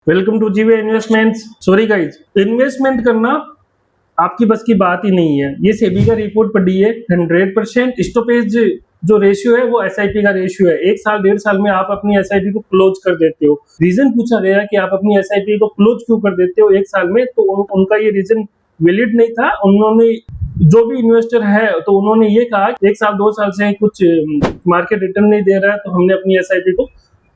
Welcome to जीवे investments. Sorry guys, investment करना आपकी बस की बात ही नहीं है। ये सेबी का रिपोर्ट पढ़ी है। 100% स्टॉपेज जो रेशियो है वो एसआईपी का रेशियो है। 1 साल 1.5 साल में आप अपनी एसआईपी को क्लोज कर देते हो। रीजन पूछा गया कि आप अपनी एसआईपी को क्लोज क्यों कर देते हो 1 साल में, तो उनका ये रीजन वैलिड नहीं था। उन्होंने जो भी इन्वेस्टर है तो उन्होंने ये कहा 1 साल 2 साल से कुछ मार्केट रिटर्न नहीं दे रहा है तो हमने अपनी एसआईपी को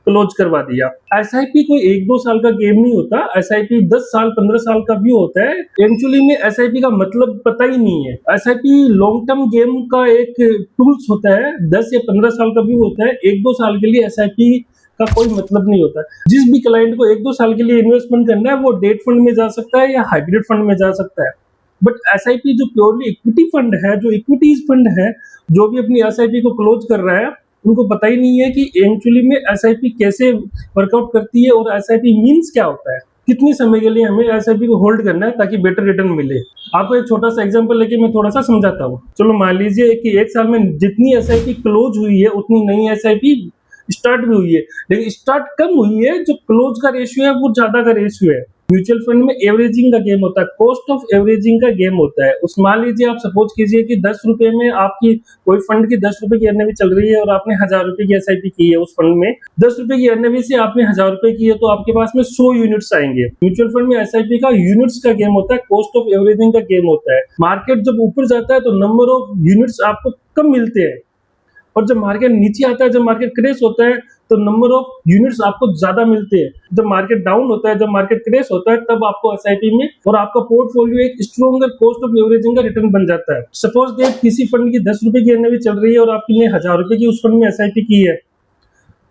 क्लोज करवा दिया। एसआईपी कोई 1-2 साल का गेम नहीं होता। एसआईपी 10 साल 15 साल का भी होता है। एक्चुअली में एसआईपी का मतलब पता ही नहीं है। एसआईपी लॉन्ग टर्म गेम का एक टूल्स होता है। 10 या 15 साल का भी होता है। 1-2 साल के लिए एसआईपी का कोई मतलब नहीं होता। जिस भी क्लाइंट को 1-2 साल के लिए इन्वेस्टमेंट करना है वो डेट फंड में जा सकता है या हाइब्रिड फंड में जा सकता है। बट एसआईपी जो प्योरली इक्विटी फंड है, जो इक्विटीज फंड है, जो भी अपनी एसआईपी को क्लोज कर रहा है, उनको पता ही नहीं है कि एक्चुअली में एसआईपी कैसे वर्कआउट करती है और एसआईपी मीन्स क्या होता है। कितने समय के लिए हमें एसआईपी को होल्ड करना है ताकि बेटर रिटर्न मिले। आपको एक छोटा सा एग्जांपल लेके मैं थोड़ा सा समझाता हूँ। चलो मान लीजिए कि 1 साल में जितनी एसआईपी क्लोज हुई है उतनी नई एसआईपी स्टार्ट भी हुई है, लेकिन स्टार्ट कम हुई है। जो क्लोज का रेशियो है वो ज्यादा का रेशियो है। म्यूचुअल फंड में एवरेजिंग का गेम होता है, कॉस्ट ऑफ एवरेजिंग का गेम होता है। उस मान लीजिए आप सपोज कीजिए कि 10 रुपए में आपकी कोई फंड की 10 रुपए की एनएवी चल रही है और आपने 1000 रुपए की एसआईपी की है। उस फंड में 10 रुपए की एनएवी से आपने 1000 रुपए की है तो आपके पास में 100 यूनिट्स आएंगे। म्यूचुअल फंड में एसआईपी का यूनिट्स का गेम होता है, कॉस्ट ऑफ एवरेजिंग का गेम होता है। मार्केट जब ऊपर जाता है तो नंबर ऑफ यूनिट्स आपको कम मिलते हैं, और जब मार्केट नीचे आता है, जब मार्केट क्रैश होता है तो नंबर ऑफ यूनिट्स आपको ज्यादा मिलते हैं। जब मार्केट डाउन होता है, जब मार्केट क्रैश होता है, तब आपको एसआईपी में और आपका पोर्टफोलियो एक स्ट्रॉन्गर कॉस्ट ऑफ एवरेजिंग का रिटर्न बन जाता है। सपोज दैट किसी फंड की 10 रुपए की एनएवी चल रही है और आपने 1000 रुपए की उस फंड में एसआईपी की है,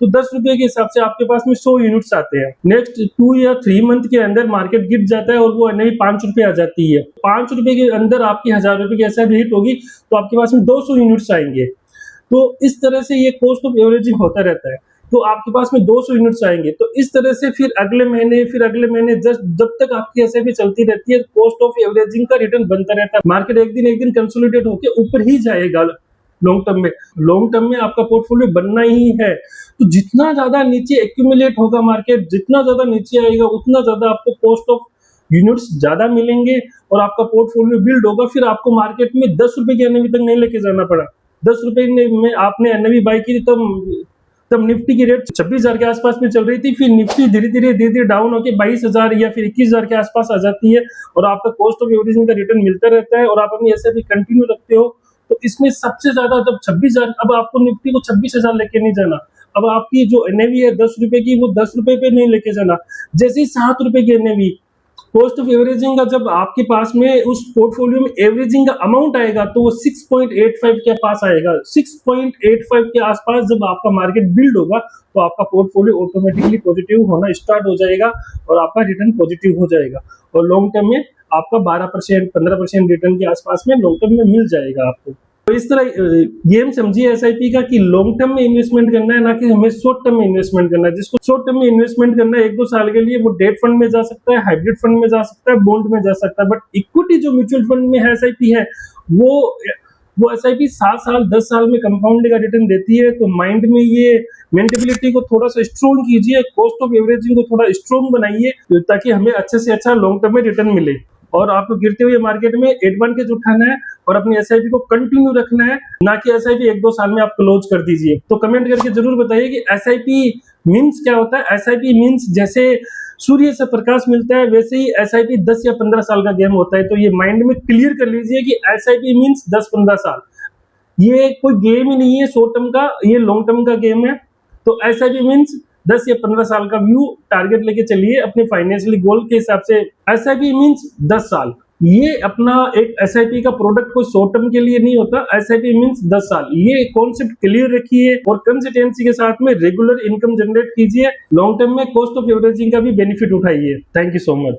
तो 10 रुपए के हिसाब से आपके पास में 100 यूनिट्स आते हैं। नेक्स्ट 2 या 3 मंथ के अंदर मार्केट गिर जाता है और वो एनएवी 5 रुपए आ जाती है। 5 रुपए के अंदर आपकी 1000 रुपए की एसआईपी हिट होगी तो आपके पास में 200 यूनिट्स आएंगे। तो इस तरह से ये कॉस्ट ऑफ एवरेजिंग होता रहता है। तो आपके पास में 200 यूनिट्स आएंगे, तो इस तरह से फिर अगले महीने जब तक आपकी एसआईपी चलती रहती है, कॉस्ट ऑफ एवरेजिंग का रिटर्न बनता रहता है। मार्केट एक दिन कंसोलिडेट होकर ऊपर ही जाएगा। लॉन्ग टर्म में आपका पोर्टफोलियो बनना ही है। तो जितना ज्यादा नीचे एक्यूमुलेट होगा मार्केट, जितना ज्यादा नीचे आएगा, उतना ज्यादा आपको कॉस्ट ऑफ यूनिट्स ज्यादा मिलेंगे और आपका पोर्टफोलियो बिल्ड होगा। फिर आपको मार्केट में 10 रुपए की एनएवी तक नहीं लेके जाना पड़ा। 10 रुपए में आपने एनएवी बाय की तब निफ्टी की रेट 26,000 के आसपास में चल रही थी। फिर निफ्टी धीरे धीरे डाउन होकर 22,000 या फिर 21,000 के आसपास आ जाती है और आपका कॉस्ट ऑफ एवरेजिंग का रिटर्न मिलता रहता है और आप अपनी एसआईपी कंटिन्यू रखते हो। तो इसमें सबसे ज्यादा जब 26,000, अब आपको निफ्टी को 26,000 लेके नहीं जाना। अब आपकी जो एनएवी है 10 रुपए की, वो 10 रुपए पे नहीं लेके जाना। जैसे ही 7 रुपए की एनएवी, कॉस्ट ऑफ एवरेजिंग का जब आपके पास में उस पोर्टफोलियो में एवरेजिंग का अमाउंट आएगा तो वो 6.85 के पास आएगा। 6.85 के आसपास जब आपका मार्केट बिल्ड होगा तो आपका पोर्टफोलियो ऑटोमेटिकली पॉजिटिव होना स्टार्ट हो जाएगा और आपका रिटर्न पॉजिटिव हो जाएगा। और लॉन्ग टर्म में आपका 12% 15% रिटर्न के आसपास में लॉन्ग टर्म में मिल जाएगा आपको। तो इस तरह गेम समझिए एसआईपी का कि लॉन्ग टर्म में इन्वेस्टमेंट करना है, ना कि हमें शॉर्ट टर्म में इन्वेस्टमेंट करना है। जिसको शॉर्ट टर्म में इन्वेस्टमेंट करना है 1-2 साल के लिए, वो डेट फंड में जा सकता है, हाइब्रिड फंड में जा सकता है, बॉन्ड में जा सकता है। बट इक्विटी जो म्यूचुअल फंड में है एसआईपी है, वो एसआईपी 7 साल 10 साल में कंपाउंड का रिटर्न देती है। तो माइंड में ये मेंटेबिलिटी को थोड़ा सा स्ट्रॉन्ग कीजिए, कॉस्ट ऑफ एवरेजिंग को थोड़ा स्ट्रॉन्ग बनाइए ताकि हमें अच्छे से अच्छा लॉन्ग टर्म में रिटर्न मिले। और आपको गिरते हुए मार्केट में एडवांटेज उठाना है और अपनी एसआईपी को कंटिन्यू रखना है, ना कि एसआईपी 1-2 साल में आप क्लोज कर दीजिए। तो कमेंट करके जरूर बताइए कि एसआईपी मीन्स क्या होता है। एसआईपी मीन्स जैसे सूर्य से प्रकाश मिलता है, वैसे ही एसआईपी 10 या 15 साल का गेम होता है। तो ये माइंड में क्लियर कर लीजिए कि एसआईपी मीन्स 10-15 साल। ये कोई गेम ही नहीं है शॉर्ट टर्म का, ये लॉन्ग टर्म का गेम है। तो एसआईपी मीन्स 10 या 15 साल का व्यू टारगेट लेके चलिए अपने फाइनेंशियली गोल के हिसाब से। एसआईपी मीन्स 10 साल। ये अपना एक एसआईपी का प्रोडक्ट कोई शॉर्ट टर्म के लिए नहीं होता। एसआईपी मीन्स 10 साल। ये कॉन्सेप्ट क्लियर रखिए और कंसिस्टेंसी के साथ में रेगुलर इनकम जनरेट कीजिए। लॉन्ग टर्म में कॉस्ट ऑफ एवरेजिंग का भी बेनिफिट उठाइए। Thank you so much.